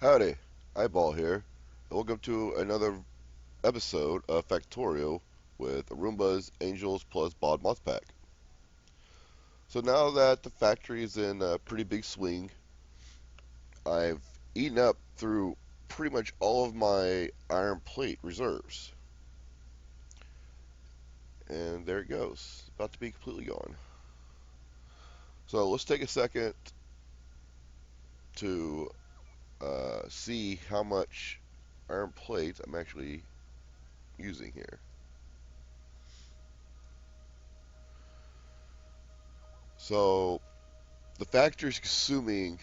Howdy, Ayebawl here, and welcome to another episode of Factorio with Arumba's Angels plus Bod Moth Pack. So now that the factory is in a pretty big swing, I've eaten up through pretty much all of my iron plate reserves. And there it goes, about to be completely gone. So let's take a second to see how much iron plate I'm actually using here. So the factory is consuming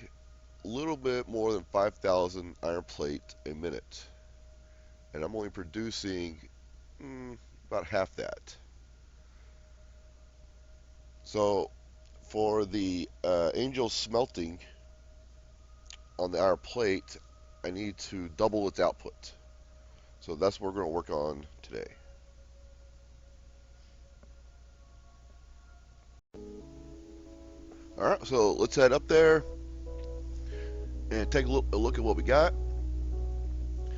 a little bit more than 5,000 iron plate a minute, and I'm only producing about half that. So for the Angel smelting on the iron plate, I need to double its output. So that's what we're going to work on today. All right, so let's head up there and take a look at what we got.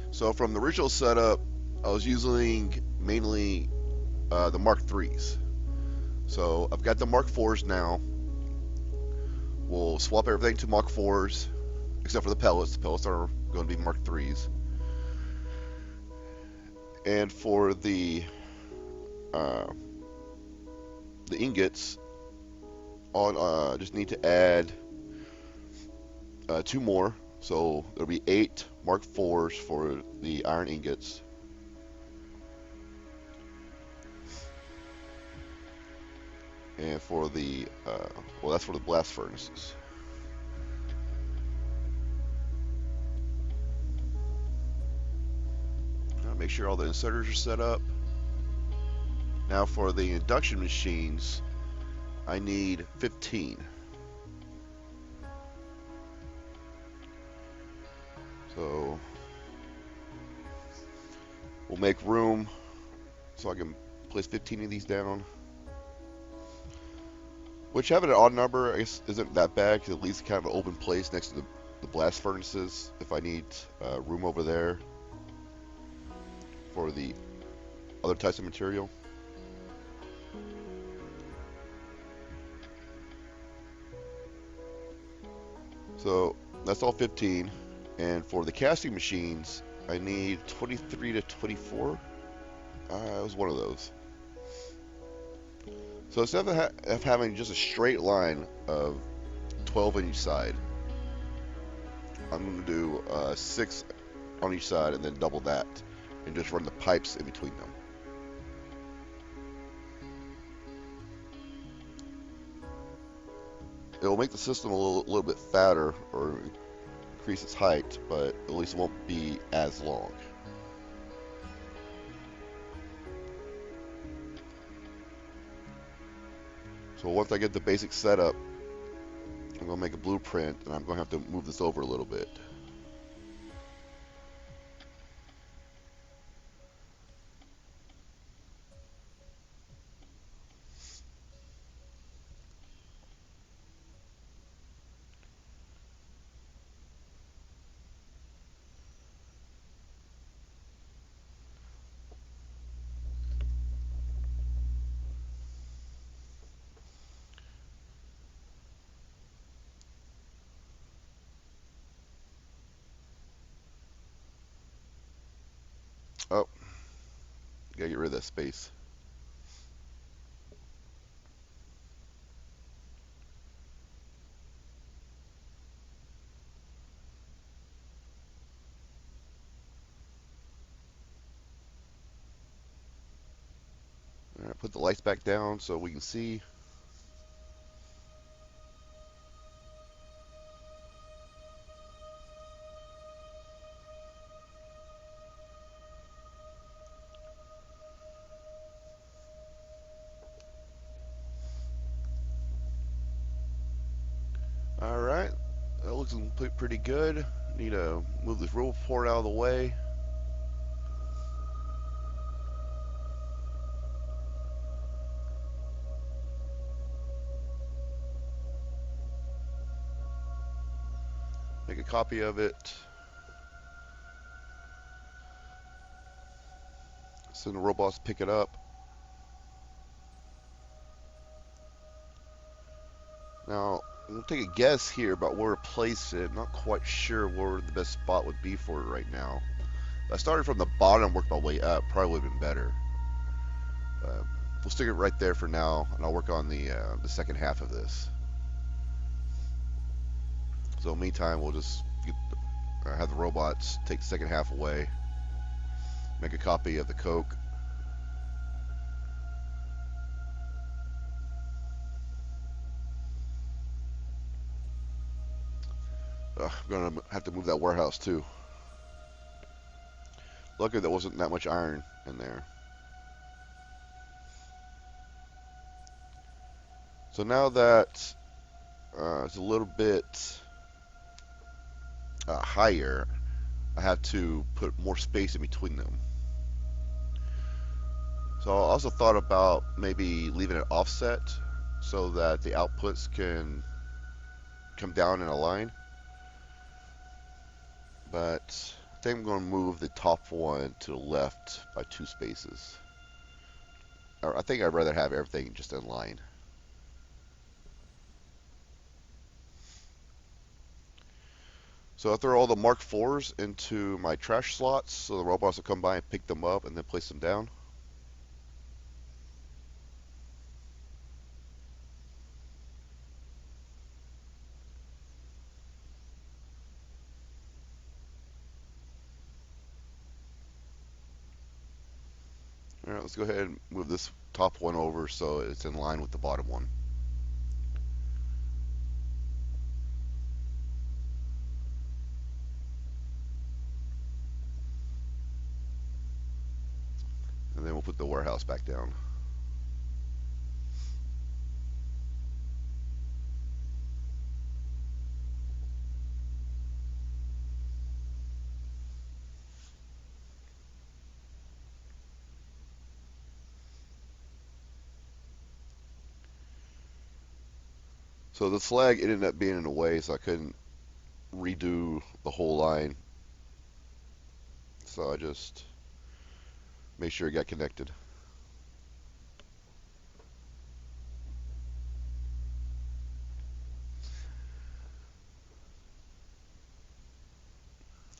So from the original setup, I was using mainly the Mark IIIs. So I've got the Mark IVs now. We'll swap everything to Mark IVs, except for the pellets. The pellets are going to be Mark IIIs. And for uh, the ingots, just need to add two more. So there'll be 8 Mark IVs for the iron ingots. And for the, well, that's for the blast furnaces. Now make sure all the inserters are set up. Now for the induction machines, I need 15. So we'll make room so I can place 15 of these down. Which, having an odd number, I guess, isn't that bad, because at least kind of an open place next to the blast furnaces if I need room over there for the other types of material. So that's all 15. And for the casting machines, I need 23 to 24. It was one of those. So instead of having just a straight line of 12 on each side, I'm going to do 6 on each side and then double that, and just run the pipes in between them. It will make the system a little bit fatter or increase its height, but at least it won't be as long. So once I get the basic setup, I'm going to make a blueprint, and I'm going to have to move this over a little bit. Oh, gotta get rid of that space. All right, put the lights back down so we can see. All right, that looks pretty good. Need to move this roll port out of the way. Make a copy of it. Send the robots to pick it up. Now, I'm going to take a guess here about where to place it. Not quite sure where the best spot would be for it right now. If I started from the bottom and worked my way up, probably would have been better. We'll stick it right there for now, and I'll work on the second half of this. So in the meantime, we'll just have the robots take the second half away, make a copy of the coke. I'm going to have to move that warehouse too. Luckily there wasn't that much iron in there. So now that it's a little bit higher, I have to put more space in between them. So I also thought about maybe leaving it offset so that the outputs can come down in a line. But I think I'm going to move the top one to the left by 2 spaces. I think I'd rather have everything just in line. So I throw all the Mark IVs into my trash slots so the robots will come by and pick them up and then place them down. Alright, let's go ahead and move this top one over so it's in line with the bottom one. And then we'll put the warehouse back down. So the flag ended up being in the way, so I couldn't redo the whole line. So I just made sure it got connected.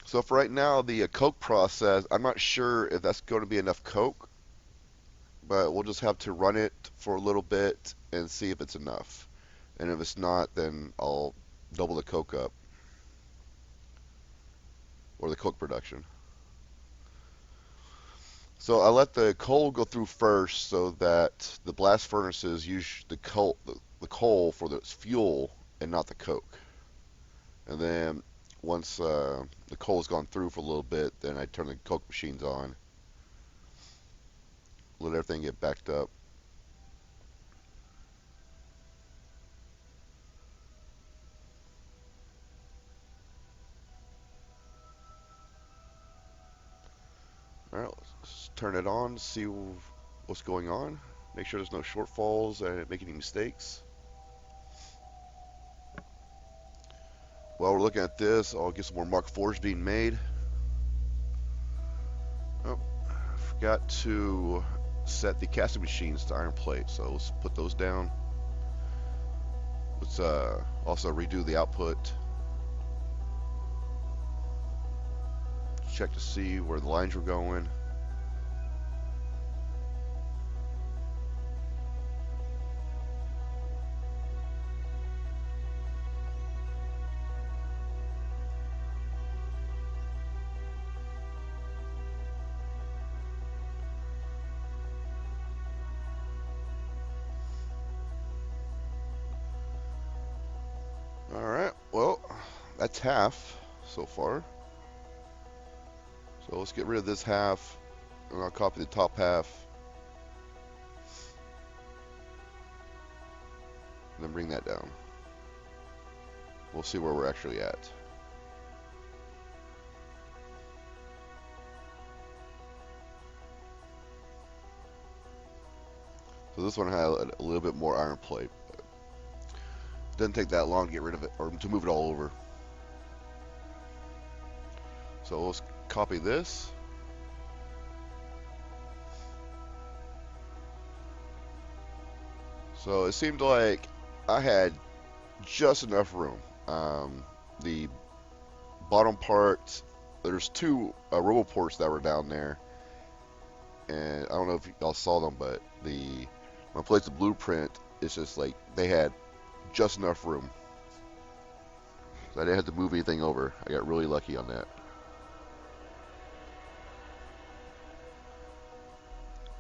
So for right now, the coke process, I'm not sure if that's going to be enough coke, but we'll just have to run it for a little bit and see if it's enough. And if it's not, then I'll double the coke up, or the coke production. So I let the coal go through first so that the blast furnaces use the coal for the fuel and not the coke. And then once the coal has gone through for a little bit, then I turn the coke machines on, let everything get backed up. Alright, let's turn it on, see what's going on. Make sure there's no shortfalls and make any mistakes. While we're looking at this, I'll get some more Mark IVs being made. Oh, I forgot to set the casting machines to iron plate, so let's put those down. Let's also redo the output. Check to see where the lines were going. Alright, well, that's half so far. So let's get rid of this half, and I'll copy the top half, and then bring that down. We'll see where we're actually at. So this one had a little bit more iron plate. It doesn't take that long to get rid of it, or to move it all over. So let's copy this. So it seemed like I had just enough room. The bottom part, there's two roboports that were down there, and I don't know if y'all saw them, but when I placed the blueprint, it's just like they had just enough room. So I didn't have to move anything over. I got really lucky on that.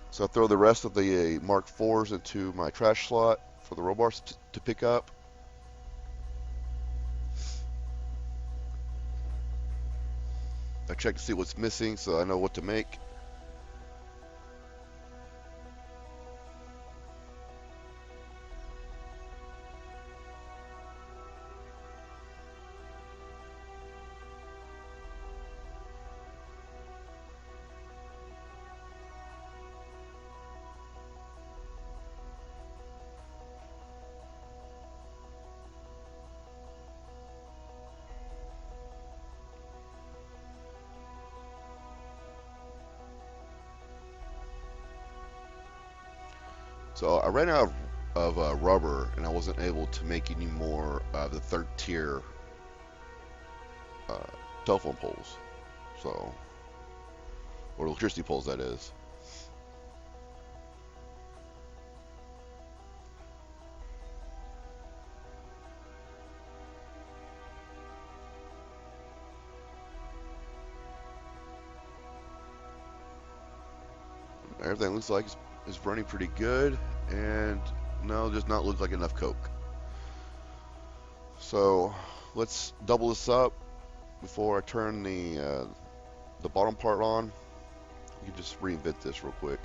So I throw the rest of the Mark IVs into my trash slot for the robots to pick up. I check to see what's missing so I know what to make. So I ran out of rubber, and I wasn't able to make any more of the third tier uh, telephone poles. So, or electricity poles, that is. Everything looks like it's running pretty good, and no, does not look like enough coke. So let's double this up before I turn the bottom part on. You can just reinvent this real quick.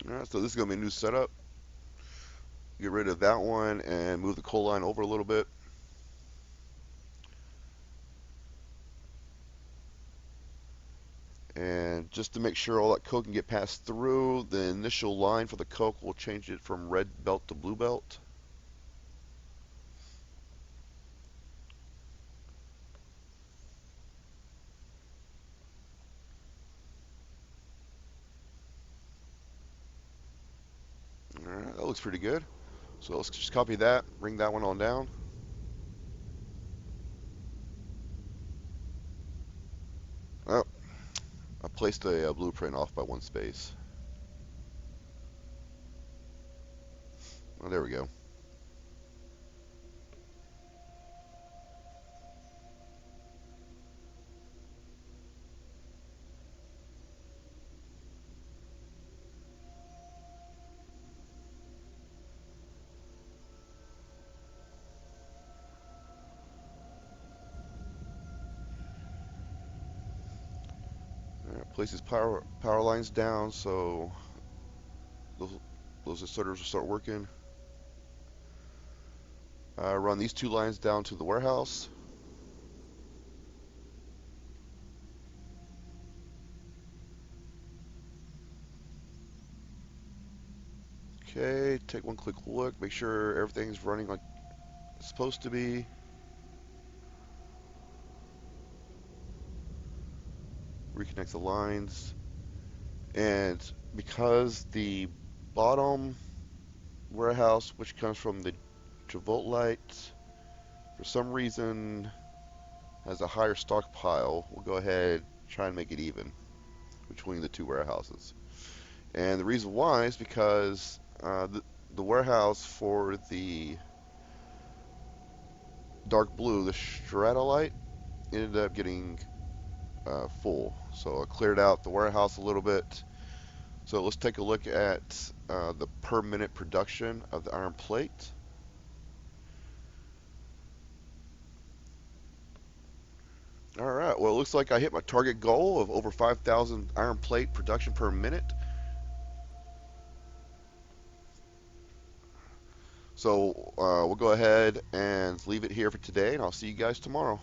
Alright, so this is going to be a new setup. Get rid of that one and move the coal line over a little bit. And just to make sure all that coke can get passed through, the initial line for the coke will change it from red belt to blue belt. Alright, that looks pretty good. So let's just copy that, bring that one on down. Oh, I placed a blueprint off by one space. Oh, there we go. Alright, place these power lines down so those inserters will start working. Run these two lines down to the warehouse. Okay, take one quick look, make sure everything's running like it's supposed to be. Reconnect the lines. And because the bottom warehouse, which comes from the Travolt light, for some reason has a higher stockpile, we'll go ahead and try and make it even between the two warehouses. And the reason why is because the warehouse for the dark blue, the Stratolite, ended up getting full. So I cleared out the warehouse a little bit So let's take a look at the per minute production of the iron plate. All right, well, it looks like I hit my target goal of over 5,000 iron plate production per minute. So we'll go ahead and leave it here for today, and I'll see you guys tomorrow.